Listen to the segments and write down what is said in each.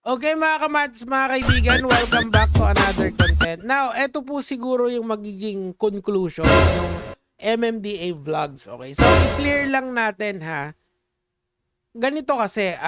Okay mga kamats, mga kaibigan, welcome back to another content. Now, eto po siguro yung magiging conclusion ng MMDA vlogs. Okay, so i-clear lang natin ha. Ganito kasi,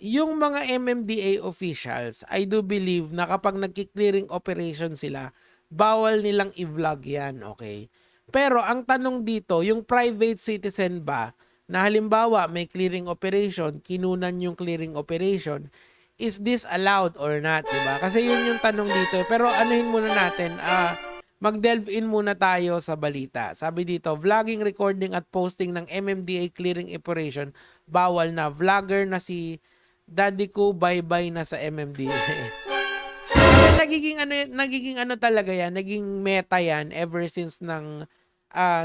yung mga MMDA officials, I do believe na kapag nagki-clearing operation sila, bawal nilang i-vlog yan, okay? Pero ang tanong dito, yung private citizen ba, na halimbawa may clearing operation, kinunan yung clearing operation, is this allowed or not, diba? Kasi yun yung tanong dito. Pero anuhin muna natin, mag-delve in muna tayo sa balita. Sabi dito, vlogging, recording at posting ng MMDA clearing operation, bawal na. Vlogger na si Daddy ko, bye-bye na sa MMDA. Kasi nagiging ano talaga yan, naging meta yan ever since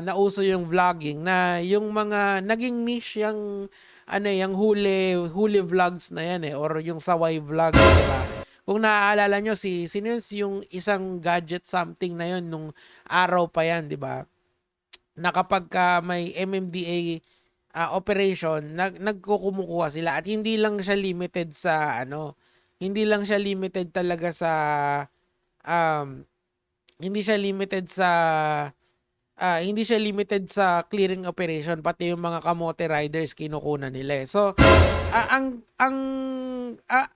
nauso yung vlogging na yung mga naging niche yung yung huli vlogs na yan or yung saway vlogs, di ba? Kung naaalala nyo sino yung isang gadget something na yun nung araw pa yan, di ba? Na kapag may MMDA operation, nagkukumukuha sila at hindi lang siya limited sa hindi lang siya limited talaga sa um, hindi siya limited sa hindi siya limited sa clearing operation, pati yung mga kamote riders kinukunan nila. So,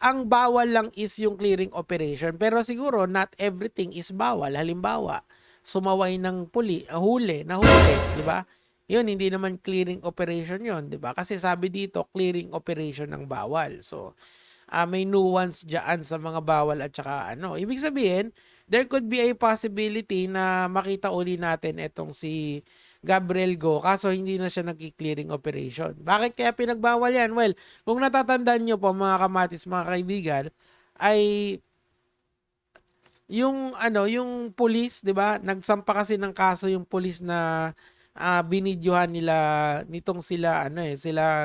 ang bawal lang is yung clearing operation. Pero siguro not everything is bawal. Halimbawa, sumaway ng nahuli, di ba? Yun, hindi naman clearing operation yun, di ba? Kasi sabi dito, clearing operation ng bawal. So, may nuance dyan sa mga bawal at saka Ibig sabihin, there could be a possibility na makita uli natin itong si Gabriel Go kaso hindi na siya nagki-clearing operation. Bakit kaya pinagbawal yan? Well, kung natatandaan nyo po mga kamatis, mga kaibigan, ay yung police, 'di ba? Nagsampa kasi ng kaso yung police na binidyohan nila nitong sila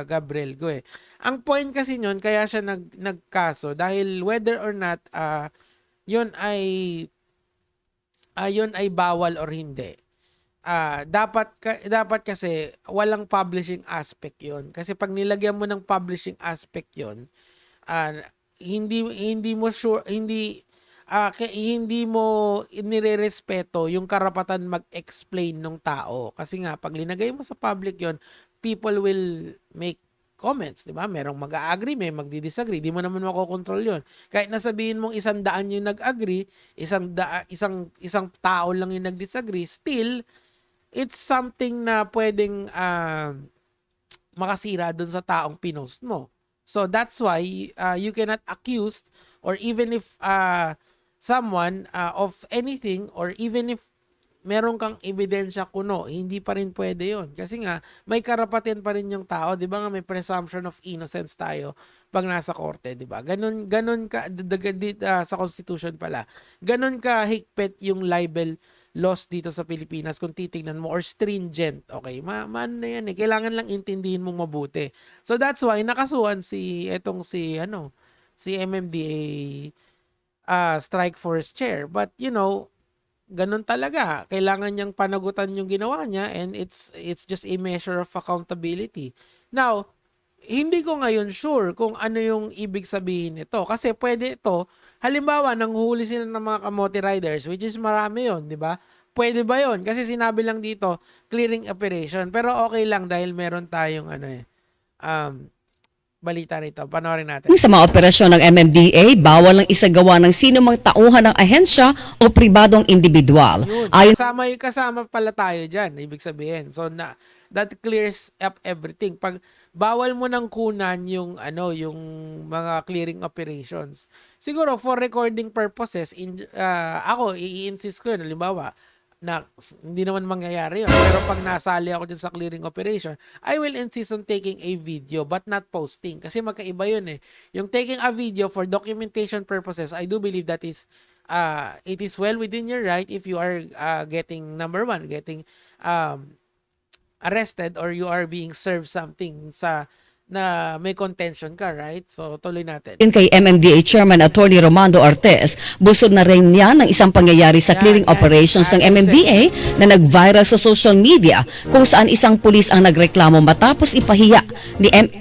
Gabriel Go eh. Ang point kasi noon kaya siya nagkaso dahil whether or not yun ay yun ay bawal or hindi. Dapat kasi walang publishing aspect 'yon. Kasi pag nilagyan mo ng publishing aspect 'yon, ah, hindi mo sure hindi mo inirerespeto yung karapatan mag-explain ng tao. Kasi nga, pag linagay mo sa public yon, people will make comments, di ba? Merong mag-agree, may magdi-disagree. Di mo naman makokontrol yon. Kahit nasabihin mong 100 yung nag-agree, isang tao lang yung nag-disagree, still, it's something na pwedeng makasira dun sa taong pinost mo. So that's why you cannot accuse or even if someone of anything or even if meron kang ebidensya kuno, hindi pa rin pwede yon. Kasi nga, may karapatan pa rin yung tao. Di ba nga may presumption of innocence tayo pag nasa korte, di ba? Ganun ka, sa Constitution pala, ganun ka higpit yung libel laws dito sa Pilipinas kung titingnan mo or stringent, okay? Man na yan eh. Kailangan lang intindihin mong mabuti. So that's why nakasuhan si MMDA strike force chair. But ganun talaga. Kailangan niyang panagutan yung ginawa niya and it's just a measure of accountability. Now, hindi ko ngayon sure kung ano yung ibig sabihin nito. Kasi pwede ito, halimbawa, nanghuli sila ng mga kamote riders, which is marami yon, di ba? Pwede ba yon? Kasi sinabi lang dito, clearing operation. Pero okay lang dahil meron tayong balita rito. Panoorin natin. Sa mga operasyon ng MMDA, bawal ang isagawa ng sino mang tauhan ng ahensya o pribadong individual. Yun. Kasama pala tayo dyan, ibig sabihin. So, that clears up everything. Pag bawal mo nang kunan yung mga clearing operations. Siguro for recording purposes, ako i-insist ko yun, halimbawa, na hindi naman mangyayari yun. Pero pag nasali ako dyan sa clearing operation, I will insist on taking a video but not posting. Kasi magkaiba yun eh. Yung taking a video for documentation purposes, I do believe that is it is well within your right if you are getting arrested or you are being served something sa na may contention ka, right? So tuloy natin. Kay MMDA Chairman Attorney Romando Artes, busod na rin niya ng isang pangyayari sa clearing Yan. operations ng MMDA na nag-viral sa social media kung saan isang pulis ang nagreklamo matapos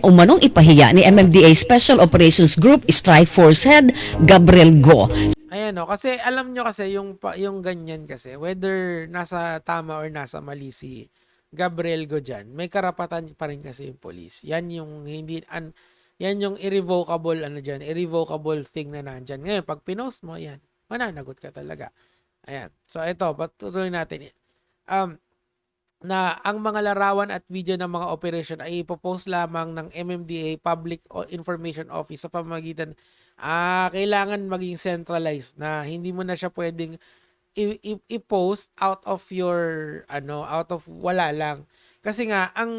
umanong ipahiya ni MMDA Special Operations Group Strike Force Head Gabriel Go. Ayan o, kasi alam nyo kasi yung ganyan kasi, whether nasa tama or nasa mali si Gabriel Go dyan, may karapatan pa rin kasi yung police. Yan yung yan yung irrevocable irrevocable thing na nandyan. Ngayon, pag pinost mo, yan, mananagot ka talaga. Ayan. So ito, patuloy natin. Na ang mga larawan at video ng mga operation ay ipopost lamang ng MMDA Public Information Office sa pamamagitan kailangan maging centralized na hindi mo na siya pwedeng i-post out of wala lang. Kasi nga, ang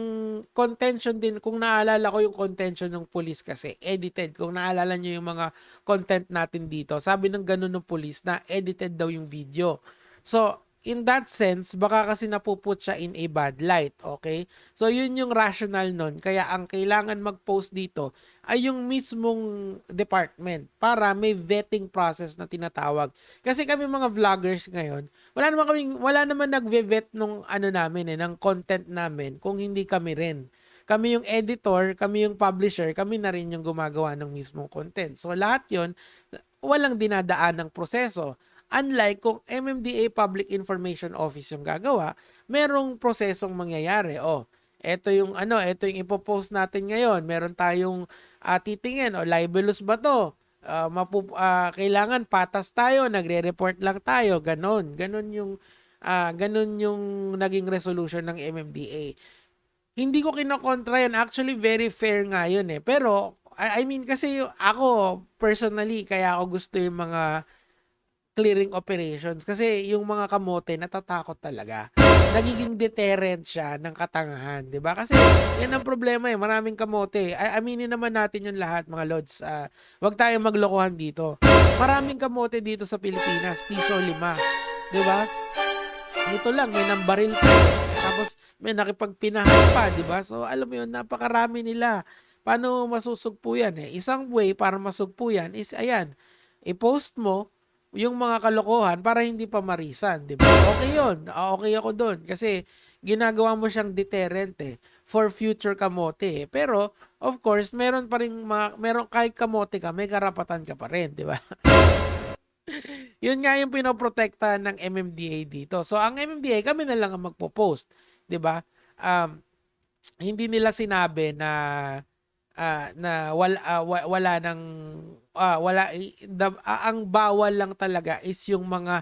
contention din, kung naalala ko yung contention ng police kasi, edited. Kung naalala nyo yung mga content natin dito, sabi ng ganun ng police na edited daw yung video. So, in that sense, baka kasi napuput siya in a bad light, okay? So, yun yung rational nun. Kaya ang kailangan mag-post dito ay yung mismong department para may vetting process na tinatawag. Kasi kami mga vloggers ngayon, wala naman nagve-vet nung ng content namin kung hindi kami rin. Kami yung editor, kami yung publisher, kami na rin yung gumagawa ng mismong content. So, lahat yun, walang dinadaan ng proseso. Unlike kung MMDA Public Information Office yung gagawa, merong prosesong mangyayari. Ito yung ipopost natin ngayon. Meron tayong titingin, libelous ba to? Kailangan patas tayo, nagre-report lang tayo, ganon. Ganon yung naging resolution ng MMDA. Hindi ko kinokontra yan. Actually, very fair nga yun eh. Pero, I mean, kasi ako, personally, kaya ako gusto yung mga clearing operations kasi yung mga kamote natatakot talaga. Nagiging deterrent siya ng katangahan, 'di ba? Kasi yan ang problema maraming kamote. Aminin naman natin yung lahat, mga lods. Wag tayong maglokohan dito. Maraming kamote dito sa Pilipinas, piso 5, 'di ba? Ito lang may nambaril pa. Tapos may nakipagpinahan pa, 'di ba? So alam mo yun, napakarami nila. Paano masusugpo yan Isang way para masugpo yan is ayan, i-post mo yung mga kalokohan para hindi pa marisan, di ba? Okay yun. Okay ako doon. Kasi ginagawa mo siyang deterrent for future kamote. Pero, of course, meron pa rin kahit kamote ka, may karapatan ka pa rin, di ba? Yun nga yung pinoprotektahan ng MMDA dito. So, ang MMDA, kami na lang ang magpo-post, di ba? Hindi nila sinabi na ang bawal lang talaga is yung mga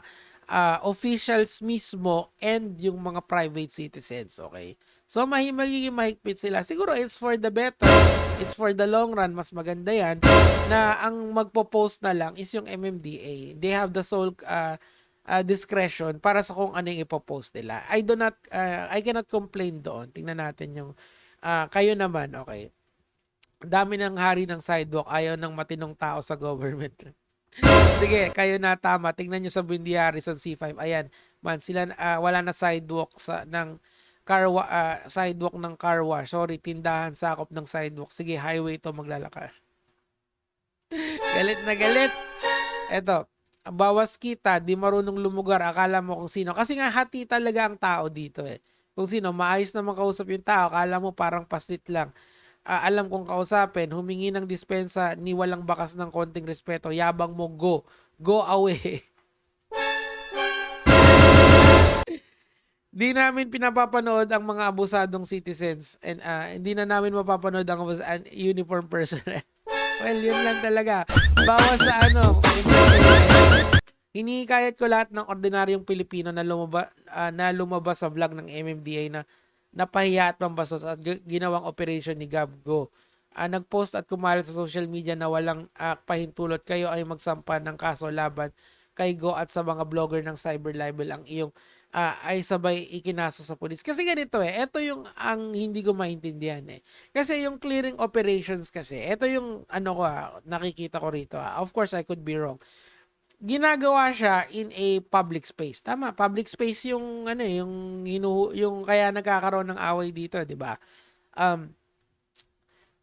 officials mismo and yung mga private citizens, okay? So magiging mahigpit sila. Siguro it's for the better, it's for the long run, mas maganda yan na ang magpo-post na lang is yung MMDA. They have the sole discretion para sa kung ano yung ipopost nila. I cannot complain doon. Tingnan natin yung kayo naman, okay? Dami ng hari ng sidewalk, ayaw ng matinong tao sa government. Sige, kayo na tama. Tingnan nyo sa Buendia, Rizal C5. Ayan, sila wala na sidewalk sidewalk ng car wash. Sorry, tindahan, sakop ng sidewalk. Sige, highway to maglalakar. Galit na galit. Eto, bawas kita, di marunong lumugar, akala mo kung sino. Kasi nga hati talaga ang tao dito Kung sino, maayos naman kausap yung tao, akala mo parang paslit lang. Alam kong kausapin, humingi ng dispensa ni walang bakas ng konting respeto, yabang mo, go away. Di namin pinapapanood ang mga abusadong citizens and hindi na namin mapapanood ang uniform personnel. Well, yun lang talaga. Bawas sa hinihikayat ko lahat ng ordinaryong Pilipino na lumabas sa vlog ng MMDA na napahiya at pambasos at ginawang operation ni Gabgo. Nag-post at kumalat sa social media na walang pahintulot. Kayo ay magsampa ng kaso laban kay Go at sa mga blogger ng cyber libel ang iyong ay sabay ikinaso sa pulis. Kasi ganito ito yung ang hindi ko maintindihan Kasi yung clearing operations kasi, ito yung nakikita ko rito. Of course, I could be wrong. Ginagawa siya in a public space. Tama, public space yung yung kaya nagkakaroon ng away dito, 'di ba?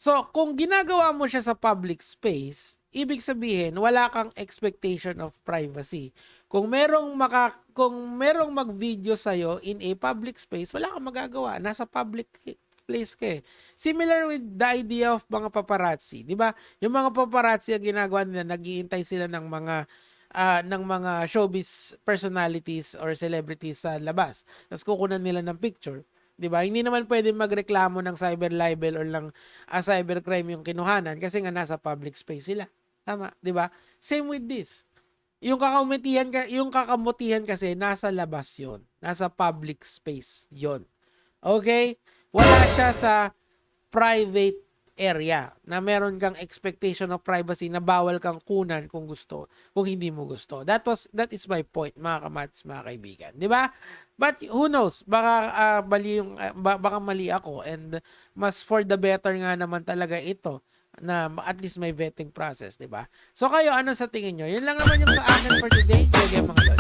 So, kung ginagawa mo siya sa public space, ibig sabihin, wala kang expectation of privacy. Kung merong mag-video sa'yo in a public space, wala kang magagawa. Nasa public place ka eh. Similar with the idea of mga paparazzi, 'di ba? Yung mga paparazzi ang ginagawa nila, naghihintay sila ng mga showbiz personalities or celebrities sa labas. Tapos kukunan nila ng picture. 'Di ba? Hindi naman pwede magreklamo ng cyber libel or lang cybercrime yung kinuhanan kasi nga nasa public space sila. Tama, 'di ba? Same with this. Yung kakamutihan kasi nasa labas 'yon. Nasa public space 'yon. Okay? Wala siya sa private area na meron kang expectation of privacy na bawal kang kunan kung gusto, kung hindi mo gusto. That is my point, mga kamats, mga kaibigan. 'Di ba? But who knows, baka baka mali ako, and mas for the better nga naman talaga ito na at least may vetting process, 'di ba? So kayo, ano sa tingin nyo? Yun lang naman yung sa akin for today. Sige mga